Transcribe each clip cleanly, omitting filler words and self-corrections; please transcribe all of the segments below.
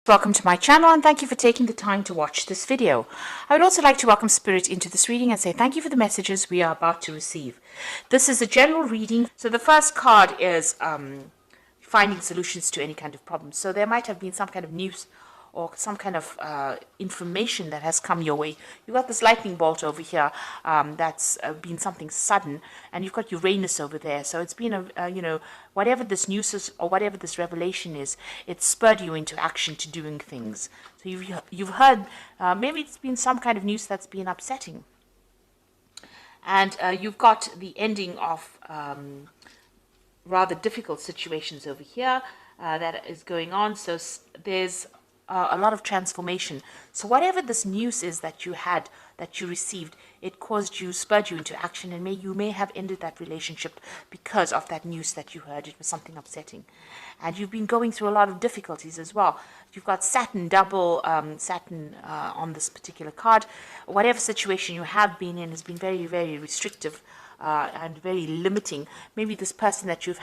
Welcome to my channel and thank you for taking the time to watch this video. I would also like to welcome Spirit into this reading and say thank you for the messages we are about to receive. This is a general reading. So the first card is finding solutions to any kind of problem. So there might have been some kind of news or some kind of information that has come your way. You've got this lightning bolt over here that's been something sudden, and you've got Uranus over there. So it's been whatever this news is or whatever this revelation is, it spurred you into action to doing things. So you've heard, maybe it's been some kind of news that's been upsetting. And you've got the ending of rather difficult situations over here that is going on. So there's a lot of transformation. So whatever this news is that you had, that you received, it spurred you into action, and you may have ended that relationship because of that news that you heard. It was something upsetting. And you've been going through a lot of difficulties as well. You've got Saturn, double Saturn on this particular card. Whatever situation you have been in has been very, very restrictive and very limiting. Maybe this person that you've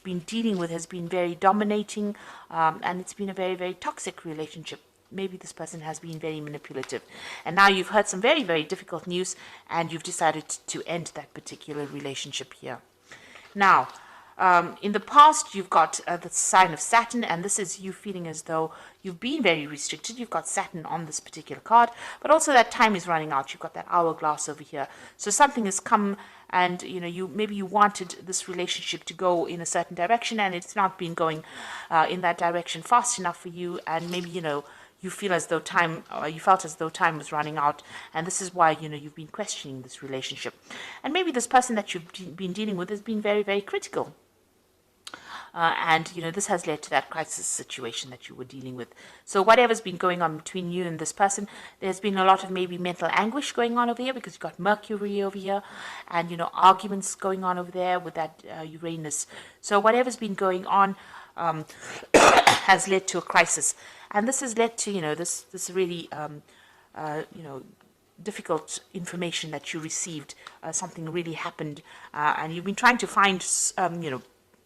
been dealing with has been very dominating, and it's been a very, very toxic relationship. Maybe this person has been very manipulative, and now you've heard some very, very difficult news and you've decided to end that particular relationship here. Now, in the past, you've got the sign of Saturn, and this is you feeling as though you've been very restricted. You've got Saturn on this particular card, but also that time is running out. You've got that hourglass over here. So something has come, and maybe you wanted this relationship to go in a certain direction, and it's not been going in that direction fast enough for you, and maybe you feel as though you felt as though time was running out, and this is why you've been questioning this relationship. And maybe this person that you've been dealing with has been very, very critical. And this has led to that crisis situation that you were dealing with. So whatever's been going on between you and this person, there's been a lot of maybe mental anguish going on over here, because you've got Mercury over here, and arguments going on over there with that Uranus. So whatever's been going on has led to a crisis, and this has led to this really difficult information that you received. Something really happened, and you've been trying to find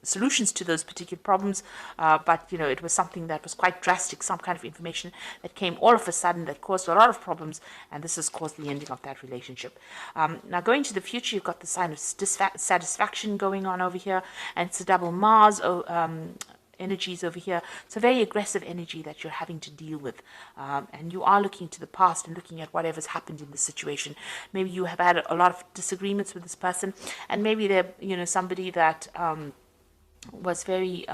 solutions to those particular problems, but it was something that was quite drastic, some kind of information that came all of a sudden that caused a lot of problems, and this has caused the ending of that relationship. Now going to the future, you've got the sign of dissatisfaction going on over here, and it's a double Mars energies over here. It's a very aggressive energy that you're having to deal with, and you are looking to the past and looking at whatever's happened in this situation. Maybe you have had a lot of disagreements with this person, and maybe they're somebody that was very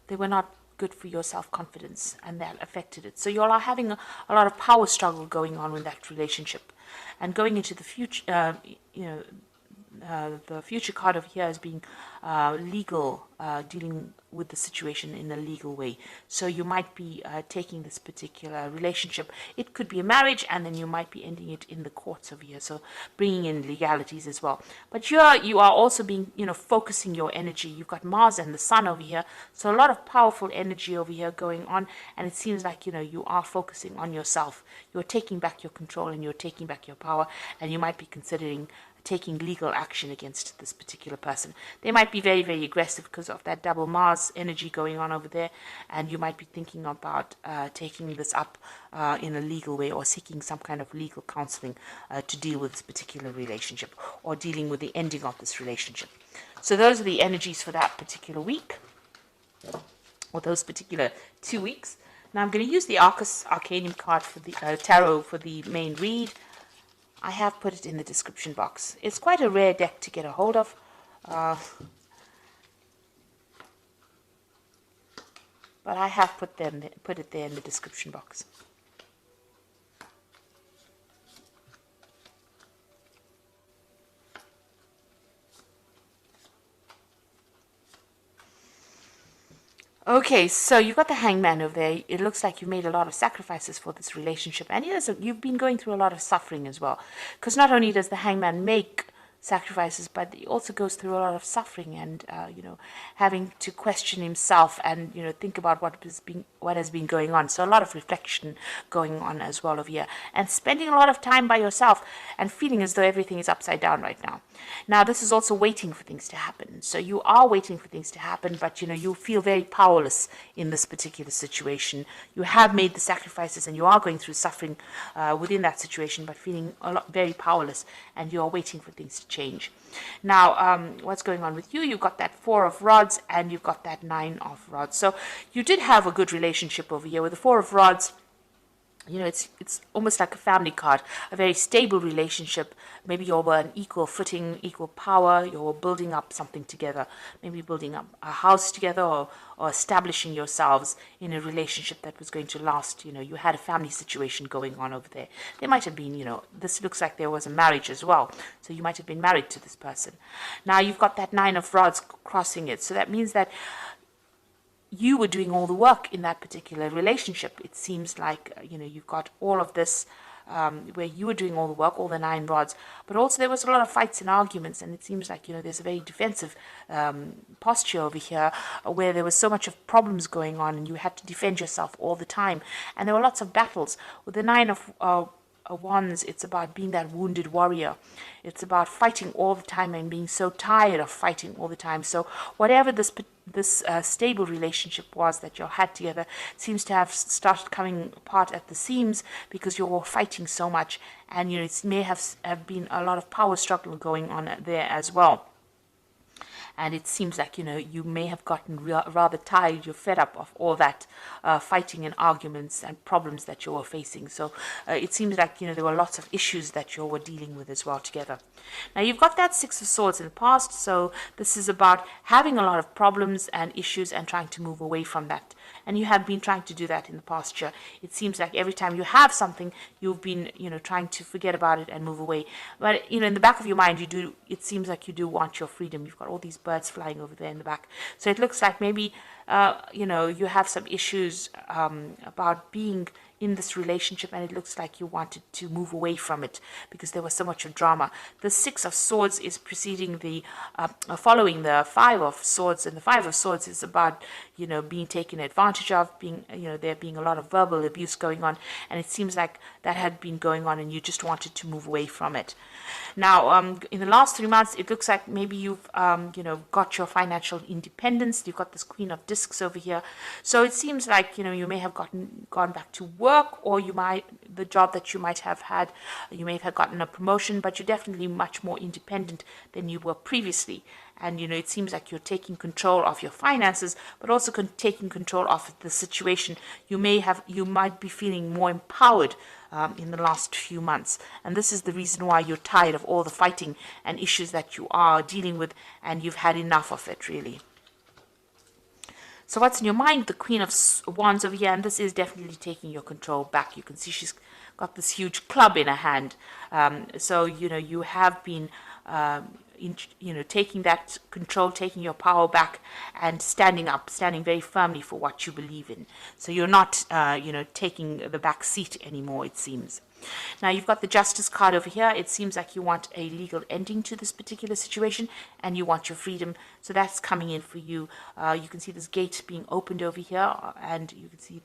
they were not good for your self-confidence, and that affected it. So you all are having a lot of power struggle going on with that relationship. And going into the future, the future card over here is being legal, dealing with the situation in a legal way. So you might be taking this particular relationship. It could be a marriage, and then you might be ending it in the courts over here. So bringing in legalities as well. But you are also being, focusing your energy. You've got Mars and the Sun over here. So a lot of powerful energy over here going on. And it seems like, you are focusing on yourself. You're taking back your control and you're taking back your power. And you might be considering taking legal action against this particular person. They might be very, very aggressive because of that double Mars energy going on over there, and you might be thinking about taking this up in a legal way, or seeking some kind of legal counseling to deal with this particular relationship, or dealing with the ending of this relationship. So those are the energies for that particular week, or those particular 2 weeks. Now I'm going to use the Arcanum card for the tarot for the main read. I have put it in the description box. It's quite a rare deck to get a hold of. But I have put it there in the description box. Okay, so you've got the Hangman over there. It looks like you've made a lot of sacrifices for this relationship, and you've been going through a lot of suffering as well. Because not only does the Hangman make sacrifices, but he also goes through a lot of suffering and having to question himself and think about what has been going on. So a lot of reflection going on as well over here, and spending a lot of time by yourself and feeling as though everything is upside down right now. Now this is also waiting for things to happen. So you are waiting for things to happen, but you feel very powerless in this particular situation. You have made the sacrifices and you are going through suffering within that situation, but feeling very powerless, and you are waiting for things to change. Now, what's going on with you? You've got that 4 of rods and you've got that 9 of rods. So you did have a good relationship over here with the 4 of rods. It's almost like a family card, a very stable relationship. Maybe you're on an equal footing, equal power. You're building up something together, maybe building up a house together, or establishing yourselves in a relationship that was going to last. You had a family situation going on over there. There might have been, this looks like there was a marriage as well. So you might have been married to this person. Now you've got that 9 of rods crossing it. So that means that you were doing all the work in that particular relationship. It seems like, you've got all of this where you were doing all the work, all the 9 rods, but also there was a lot of fights and arguments, and it seems like, there's a very defensive posture over here where there was so much of problems going on and you had to defend yourself all the time. And there were lots of battles. With the 9 of wands, it's about being that wounded warrior. It's about fighting all the time and being so tired of fighting all the time. So whatever this stable relationship was that you had together seems to have started coming apart at the seams because you were fighting so much, and it may have been a lot of power struggle going on there as well. And it seems like, you may have gotten rather tired, you're fed up of all that fighting and arguments and problems that you were facing. So it seems like, there were lots of issues that you were dealing with as well together. Now you've got that 6 of swords in the past. So this is about having a lot of problems and issues and trying to move away from that. And you have been trying to do that in the past year. It seems like every time you have something, you've been, trying to forget about it and move away. But, in the back of your mind, it seems like you do want your freedom. You've got all these birds flying over there in the back. So it looks like maybe, you have some issues about being in this relationship, and it looks like you wanted to move away from it because there was so much of drama. The 6 of swords is following the 5 of swords, and the 5 of swords is about, being taken advantage of, being, there being a lot of verbal abuse going on, and it seems like that had been going on and you just wanted to move away from it. Now, in the last 3 months, it looks like maybe you've, got your financial independence. You've got this Queen of Discs over here. So it seems like, you may have gone back to work, or the job that you might have had, you may have gotten a promotion, but you're definitely much more independent than you were previously. And, it seems like you're taking control of your finances, but also taking control of the situation. You might be feeling more empowered in the last few months. And this is the reason why you're tired of all the fighting and issues that you are dealing with, and you've had enough of it, really. So what's in your mind? The Queen of Wands over here, and this is definitely taking your control back. You can see she's got this huge club in her hand. So, you have been, taking that control, taking your power back, and standing very firmly for what you believe in. So you're not, taking the back seat anymore, it seems. Now you've got the Justice card over here. It seems like you want a legal ending to this particular situation and you want your freedom. So that's coming in for you. You can see this gate being opened over here, and you can see,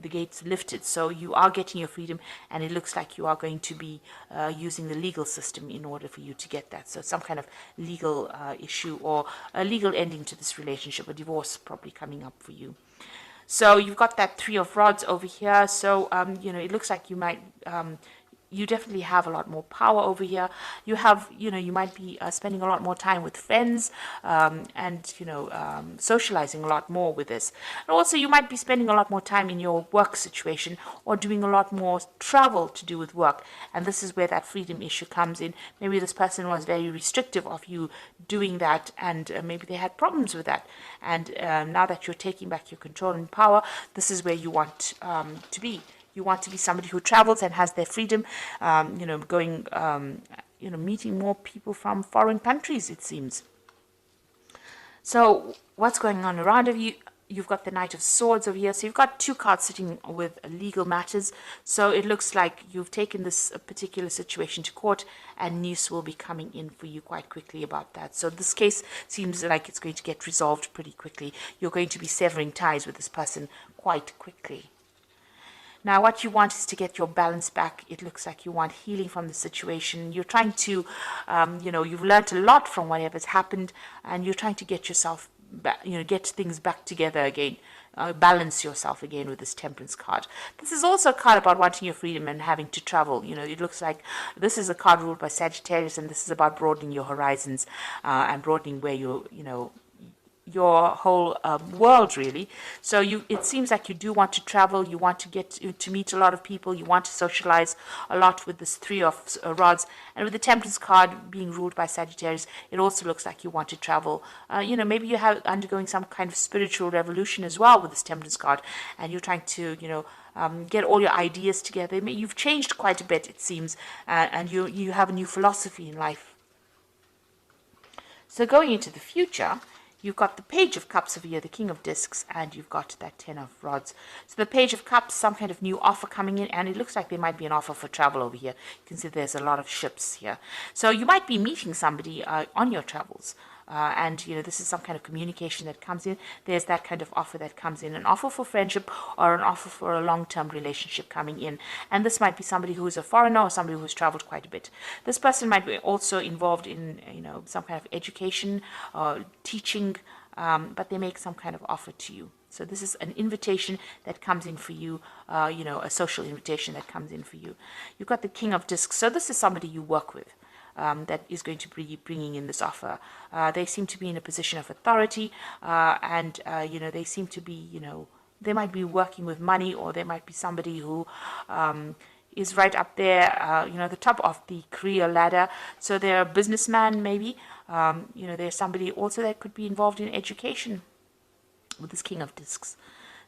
the gates lifted. So you are getting your freedom, and it looks like you are going to be using the legal system in order for you to get that. So some kind of legal issue or a legal ending to this relationship, a divorce probably coming up for you. So you've got that 3 of rods over here. So, it looks like you might, you definitely have a lot more power over here. You have, you might be spending a lot more time with friends and, socializing a lot more with this. And also you might be spending a lot more time in your work situation or doing a lot more travel to do with work. And this is where that freedom issue comes in. Maybe this person was very restrictive of you doing that, and maybe they had problems with that. And now that you're taking back your control and power, this is where you want to be. You want to be somebody who travels and has their freedom, going, meeting more people from foreign countries, it seems. So what's going on around of you? you've got the Knight of Swords over here. So you've got two cards sitting with legal matters. So it looks like you've taken this particular situation to court, and news will be coming in for you quite quickly about that. So this case seems like it's going to get resolved pretty quickly. You're going to be severing ties with this person quite quickly. Now, what you want is to get your balance back. It looks like you want healing from the situation. You're trying to, you've learned a lot from whatever's happened, and you're trying to get yourself back, get things back together again, balance yourself again with this Temperance card. This is also a card about wanting your freedom and having to travel. It looks like this is a card ruled by Sagittarius, and this is about broadening your horizons and broadening where your whole world, really. So it seems like you do want to travel, you want to get to meet a lot of people, you want to socialize a lot with this Three of Rods. And with the Temperance card being ruled by Sagittarius, it also looks like you want to travel. Maybe you have undergoing some kind of spiritual revolution as well with this Temperance card, and you're trying to get all your ideas together. You've changed quite a bit, it seems, and you have a new philosophy in life. So going into the future, you've got the Page of Cups over here, the King of Discs, and you've got that Ten of Rods. So the Page of Cups, some kind of new offer coming in, and it looks like there might be an offer for travel over here. You can see there's a lot of ships here. So you might be meeting somebody on your travels. And this is some kind of communication that comes in. There's that kind of offer that comes in, an offer for friendship or an offer for a long-term relationship coming in. And this might be somebody who is a foreigner or somebody who's traveled quite a bit. This person might be also involved in some kind of education or teaching, but they make some kind of offer to you. So this is an invitation that comes in for you, a social invitation that comes in for you. You've got the King of Discs. So this is somebody you work with. That is going to be bringing in this offer. They seem to be in a position of authority, and they seem to be, they might be working with money, or there might be somebody who is right up there, the top of the career ladder. So they're a businessman, maybe. There's somebody also that could be involved in education with this King of Discs.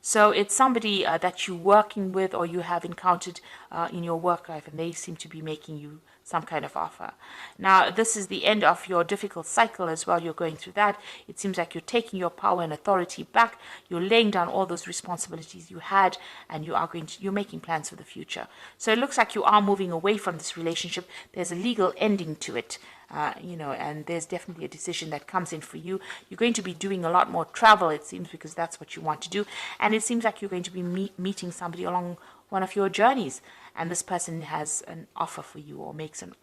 So it's somebody that you're working with or you have encountered in your work life, and they seem to be making you some kind of offer. Now, this is the end of your difficult cycle as well. You're going through that. It seems like you're taking your power and authority back. You're laying down all those responsibilities you had, and you're making plans for the future. So it looks like you are moving away from this relationship. There's a legal ending to it. And there's definitely a decision that comes in for you. You're going to be doing a lot more travel, it seems, because that's what you want to do. And it seems like you're going to be meeting somebody along one of your journeys, and this person has an offer for you or makes an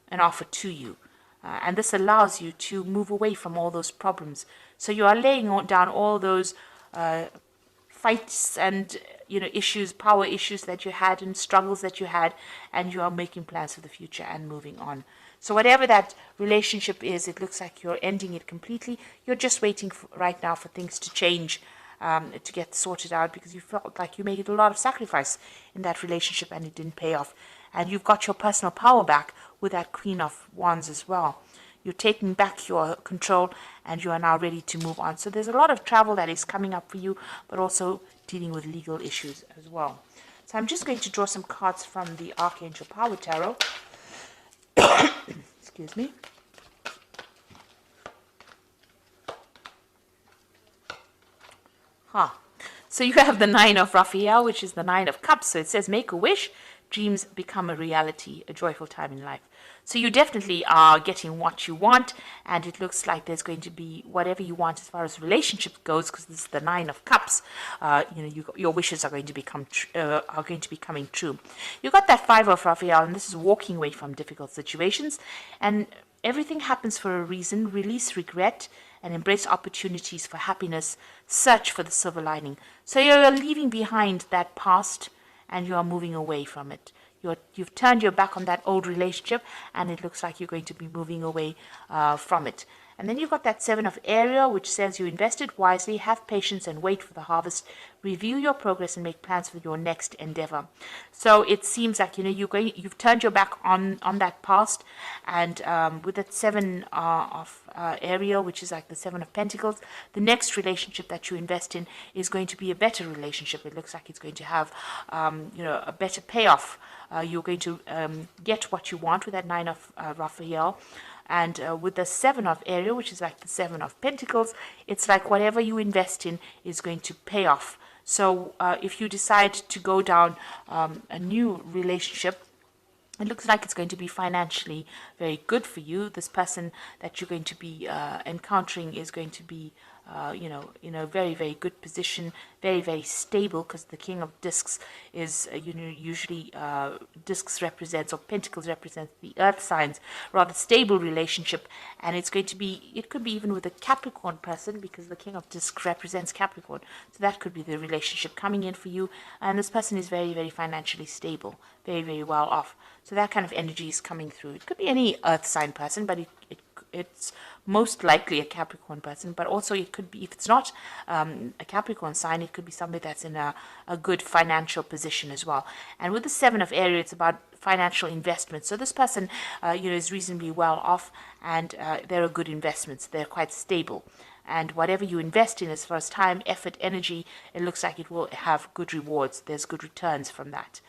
offer to you. And this allows you to move away from all those problems. So you are laying down all those fights and issues, power issues that you had and struggles that you had, and you are making plans for the future and moving on. So whatever that relationship is, it looks like you're ending it completely. You're just waiting right now for things to change, to get sorted out, because you felt like you made a lot of sacrifice in that relationship and it didn't pay off. And you've got your personal power back with that Queen of Wands as well. You're taking back your control, and you are now ready to move on. So there's a lot of travel that is coming up for you, but also dealing with legal issues as well. So I'm just going to draw some cards from the Archangel Power Tarot. Excuse me. So you have the Nine of Raphael, which is the Nine of Cups. So it says, make a wish, dreams become a reality, a joyful time in life. So you definitely are getting what you want, and it looks like there's going to be whatever you want as far as relationship goes, because this is the Nine of Cups. Your wishes are going to be coming true. You got that Five of Raphael, and this is walking away from difficult situations, and everything happens for a reason. Release regret and embrace opportunities for happiness. Search for the silver lining. So you're leaving behind that past, and you are moving away from it. You've turned your back on that old relationship, and it looks like you're going to be moving away from it. And then you've got that Seven of Ariel, which says you invested wisely, have patience, and wait for the harvest. Review your progress and make plans for your next endeavor. So it seems like you've turned your back on that past, and with that Seven of Ariel, which is like the Seven of Pentacles, the next relationship that you invest in is going to be a better relationship. It looks like it's going to have a better payoff. You're going to get what you want with that Nine of Raphael. And with the Seven of Ariel, which is like the Seven of Pentacles, it's like whatever you invest in is going to pay off. So if you decide to go down a new relationship, it looks like it's going to be financially very good for you. This person that you're going to be encountering is going to be, in a very, very good position, very, very stable, because the King of Discs is, usually Discs represents, or Pentacles represents the earth signs, rather stable relationship. And it's going to be, it could be even with a Capricorn person, because the King of Discs represents Capricorn. So that could be the relationship coming in for you. And this person is very, very financially stable, very, very well off. So that kind of energy is coming through. It could be any earth sign person, but it's most likely a Capricorn person. But also it could be, if it's not a Capricorn sign, it could be somebody that's in a good financial position as well. And with the Seven of Aries, it's about financial investments. So this person, is reasonably well off, and they're good investments. They're quite stable. And whatever you invest in as far as time, effort, energy, it looks like it will have good rewards. There's good returns from that.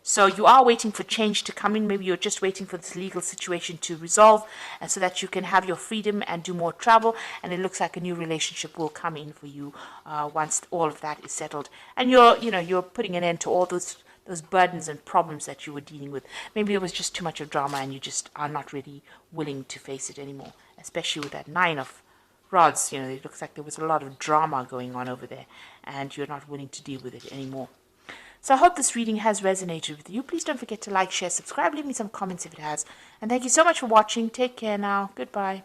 So you are waiting for change to come in. Maybe you're just waiting for this legal situation to resolve, and so that you can have your freedom and do more travel. And it looks like a new relationship will come in for you once all of that is settled. And you're putting an end to all those burdens and problems that you were dealing with. Maybe it was just too much of drama, and you just are not really willing to face it anymore, especially with that Nine of Rods. It looks like there was a lot of drama going on over there, and you're not willing to deal with it anymore. So I hope this reading has resonated with you. Please don't forget to like, share, subscribe, leave me some comments if it has. And thank you so much for watching. Take care now. Goodbye.